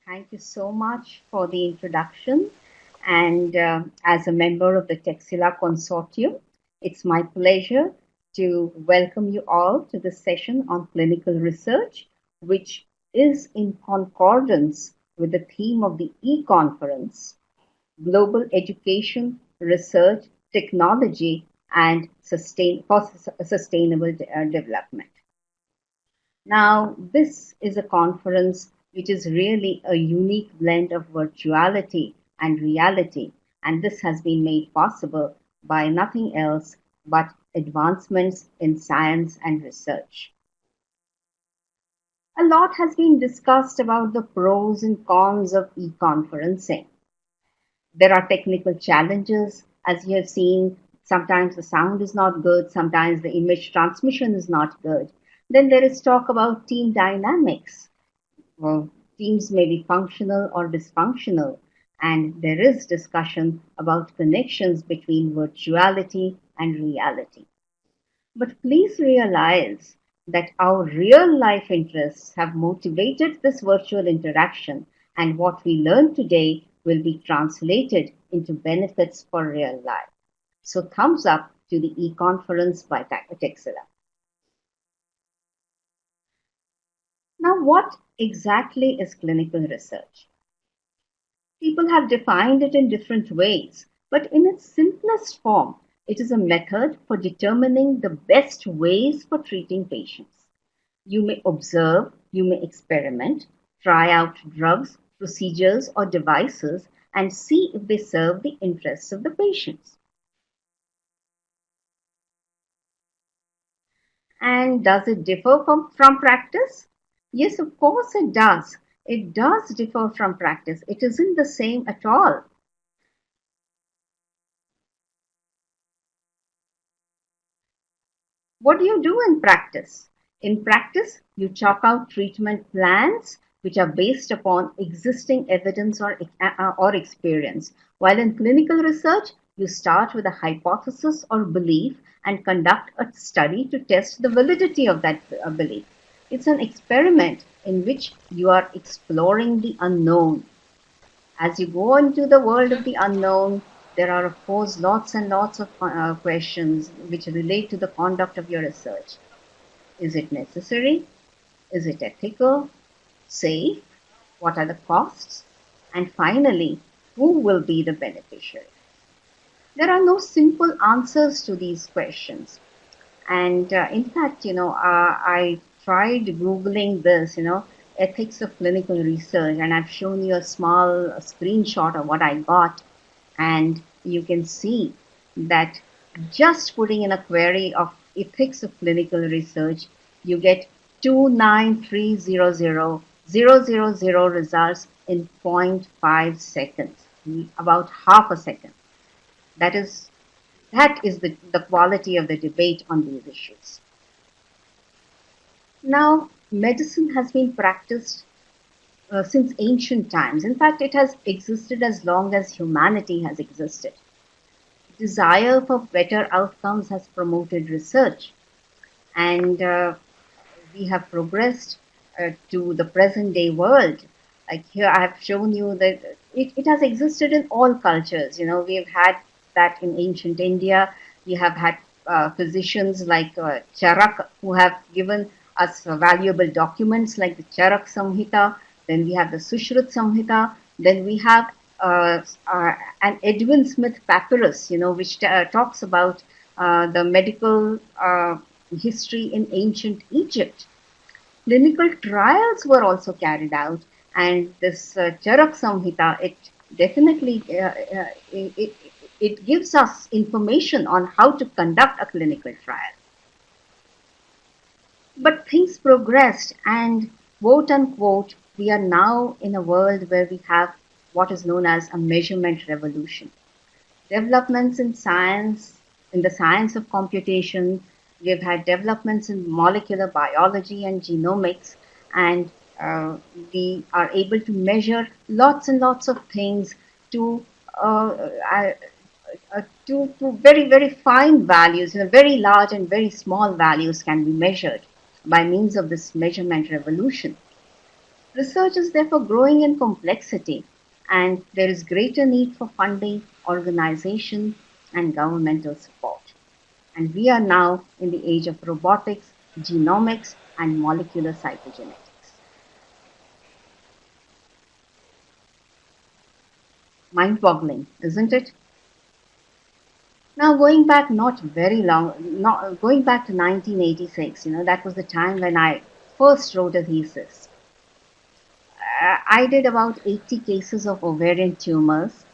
Thank you so much for the introduction. And as a member of the Texila Consortium, it's my pleasure to welcome you all to this session on clinical research, which is in concordance with the theme of the e-conference, Global Education, Research, Technology, and Sustainable Development. Now, this is a conference which is really a unique blend of virtuality and reality, and this has been made possible by nothing else but advancements in science and research. A lot has been discussed about the pros and cons of e-conferencing. There are technical challenges, as you have seen. Sometimes the sound is not good, sometimes the image transmission is not good. Then there is talk about team dynamics. Well, teams may be functional or dysfunctional, and there is discussion about connections between virtuality and reality. But please realize that our real life interests have motivated this virtual interaction, and what we learn today will be translated into benefits for real life. So, thumbs up to the e-conference by Texila. Now, what exactly is clinical research? People have defined it in different ways, but in its simplest form, it is a method for determining the best ways for treating patients. You may observe, you may experiment, try out drugs, procedures, or devices, and see if they serve the interests of the patients. And does it differ from practice? Yes, of course it does. It does differ from practice. It isn't the same at all. What do you do in practice? In practice, you chalk out treatment plans which are based upon existing evidence or experience. While in clinical research, you start with a hypothesis or belief and conduct a study to test the validity of that belief. It's an experiment in which you are exploring the unknown. As you go into the world of the unknown, there are, of course, lots and lots of questions which relate to the conduct of your research. Is it necessary? Is it ethical? Safe? What are the costs? And finally, who will be the beneficiary? There are no simple answers to these questions. And in fact, I tried Googling this, ethics of clinical research, and I've shown you a small screenshot of what I got. And you can see that just putting in a query of ethics of clinical research, you get 29300,000 results in 0.5 seconds, about half a second. That is the quality of the debate on these issues. Now, medicine has been practiced since ancient times. In fact, it has existed as long as humanity has existed. Desire for better outcomes has promoted research, and we have progressed to the present day world. Like here, I have shown you that it has existed in all cultures. We've had that in ancient India. We have had physicians like Charak who have given us valuable documents like the Charak Samhita. Then we have the Sushruta Samhita. Then we have an Edwin Smith papyrus, which talks about the medical history in ancient Egypt. Clinical trials were also carried out, and this Charak Samhita, it definitely it gives us information on how to conduct a clinical trial. But things progressed, and quote unquote, we are now in a world where we have what is known as a measurement revolution. Developments in science, in the science of computation, we have had developments in molecular biology and genomics, and we are able to measure lots and lots of things to very, very fine values. Very large and very small values can be measured by means of this measurement revolution. Research is therefore growing in complexity, and there is greater need for funding, organization, and governmental support. And we are now in the age of robotics, genomics, and molecular cytogenetics. Mind boggling, isn't it? Now, going back not very long, not going back to 1986, that was the time when I first wrote a thesis. I did about 80 cases of ovarian tumors.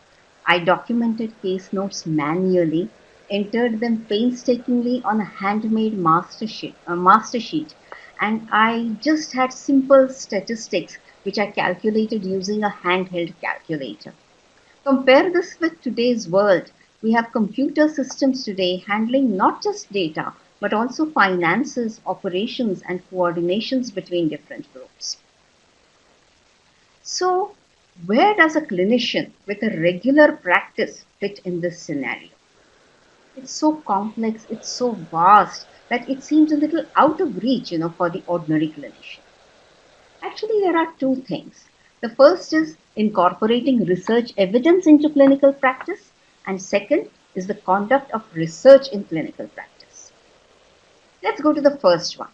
I documented case notes manually, entered them painstakingly on a handmade master sheet, and I just had simple statistics which I calculated using a handheld calculator. Compare this with today's world. We have computer systems today handling not just data, but also finances, operations, and coordinations between different groups. So, where does a clinician with a regular practice fit in this scenario? It's so complex, it's so vast that it seems a little out of reach, for the ordinary clinician. Actually, there are two things. The first is incorporating research evidence into clinical practice, and second is the conduct of research in clinical practice. Let's go to the first one.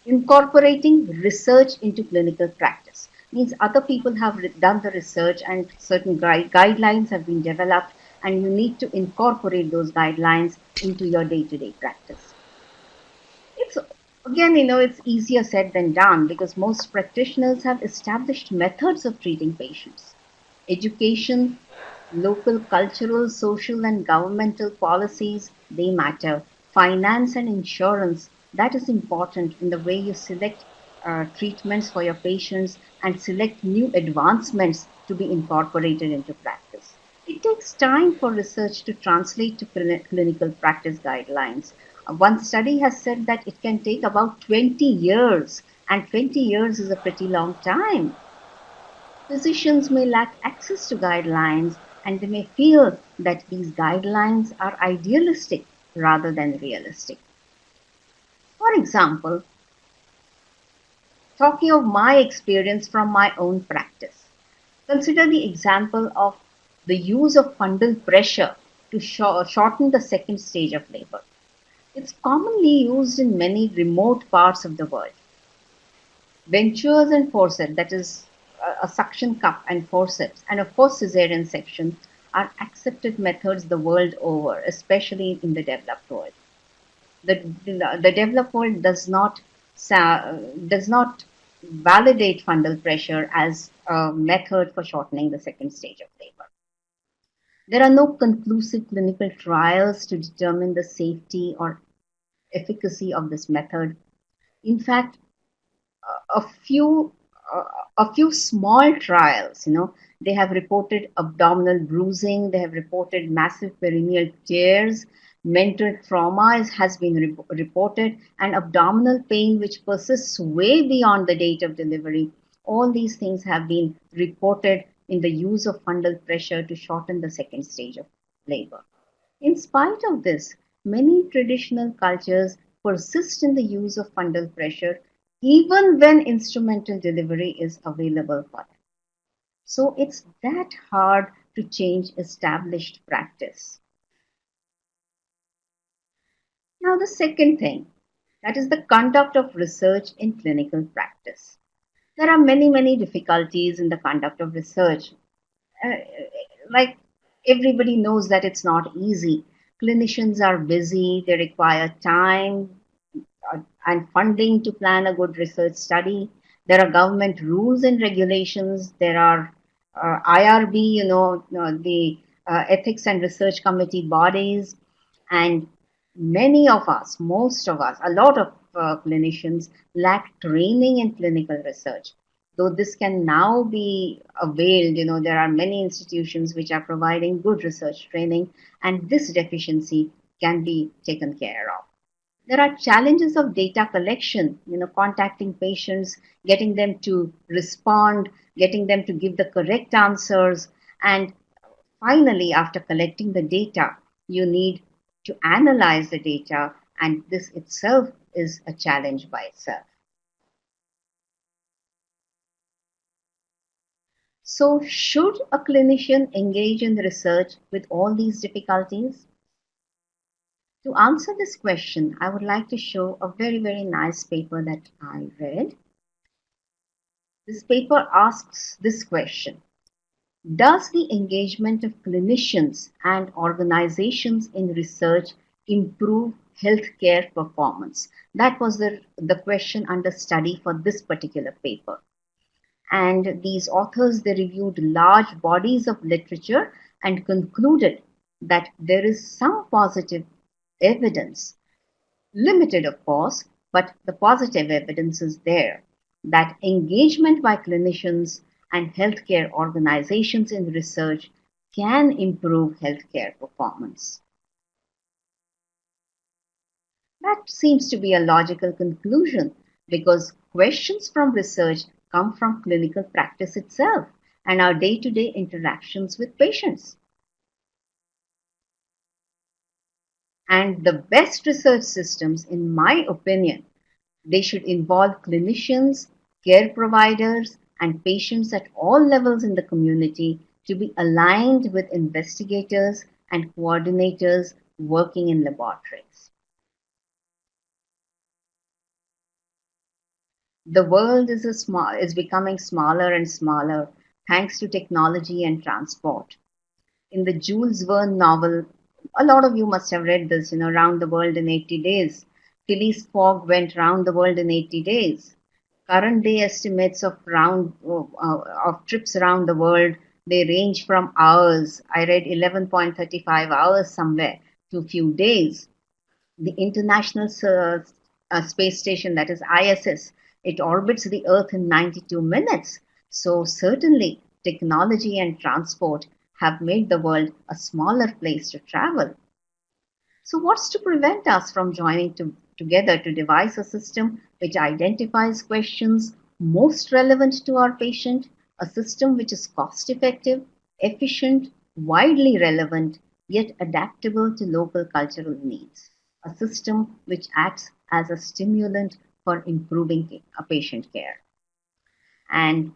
Incorporating research into clinical practice means other people have done the research and certain guidelines have been developed, and you need to incorporate those guidelines into your day-to-day practice. It's again, it's easier said than done because most practitioners have established methods of treating patients. Education, local cultural, social, and governmental policies, they matter. Finance and insurance, that is important in the way you select treatments for your patients and select new advancements to be incorporated into practice. It takes time for research to translate to clinical practice guidelines. One study has said that it can take about 20 years, and 20 years is a pretty long time. Physicians may lack access to guidelines, and they may feel that these guidelines are idealistic rather than realistic. For example, talking of my experience from my own practice, consider the example of the use of fundal pressure to shorten the second stage of labor. It's commonly used in many remote parts of the world. Ventures and forceps, that is a suction cup and forceps, and of course cesarean section, are accepted methods the world over, especially in the developed world. The developed world does not validate fundal pressure as a method for shortening the second stage of labor. There are no conclusive clinical trials to determine the safety or efficacy of this method. In fact, a few uh, a few small trials, they have reported abdominal bruising, they have reported massive perineal tears, mental trauma has been reported, and abdominal pain which persists way beyond the date of delivery. All these things have been reported in the use of fundal pressure to shorten the second stage of labor. In spite of this, many traditional cultures persist in the use of fundal pressure even when instrumental delivery is available for them. So it's that hard to change established practice. Now, the second thing, that is the conduct of research in clinical practice. There are many, many difficulties in the conduct of research. Uh, like everybody knows that it's not easy. Clinicians are busy, they require time, and funding to plan a good research study. There are government rules and regulations. There are IRB, the Ethics and Research Committee bodies, and many of us, most of us, a lot of clinicians lack training in clinical research. Though this can now be availed, there are many institutions which are providing good research training, and this deficiency can be taken care of. There are challenges of data collection, contacting patients, getting them to respond, getting them to give the correct answers, and finally, after collecting the data, you need to analyze the data, and this itself is a challenge by itself. So, should a clinician engage in research with all these difficulties? To answer this question, I would like to show a very, very nice paper that I read. This paper asks this question: does the engagement of clinicians and organizations in research improve healthcare performance? That was the question under study for this particular paper. And these authors, they reviewed large bodies of literature and concluded that there is some positive evidence, limited of course, but the positive evidence is there, that engagement by clinicians and healthcare organizations in research can improve healthcare performance. That seems to be a logical conclusion because questions from research come from clinical practice itself and our day to day interactions with patients. And the best research systems, in my opinion, they should involve clinicians, care providers, and patients at all levels in the community to be aligned with investigators and coordinators working in laboratories. The world is becoming smaller and smaller thanks to technology and transport. In the Jules Verne novel, a lot of you must have read this, Round the World in 80 Days. Phileas Fogg went round the world in 80 days. Current day estimates of trips around the world, they range from hours. I read 11.35 hours somewhere to a few days. The International Space Station, that is ISS, it orbits the Earth in 92 minutes. So certainly technology and transport have made the world a smaller place to travel. So what's to prevent us from joining together to devise a system which identifies questions most relevant to our patient, a system which is cost effective, efficient, widely relevant, yet adaptable to local cultural needs, a system which acts as a stimulant for improving a patient care. And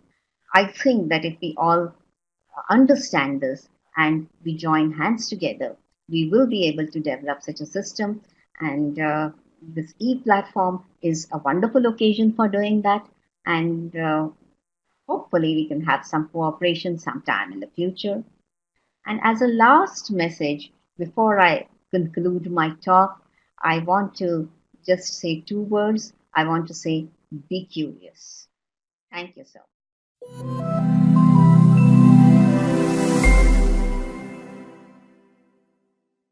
I think that if we all understand this and we join hands together, we will be able to develop such a system. And this e-platform is a wonderful occasion for doing that. And hopefully, we can have some cooperation sometime in the future. And as a last message, before I conclude my talk, I want to just say two words. I want to say, be curious. Thank you, sir.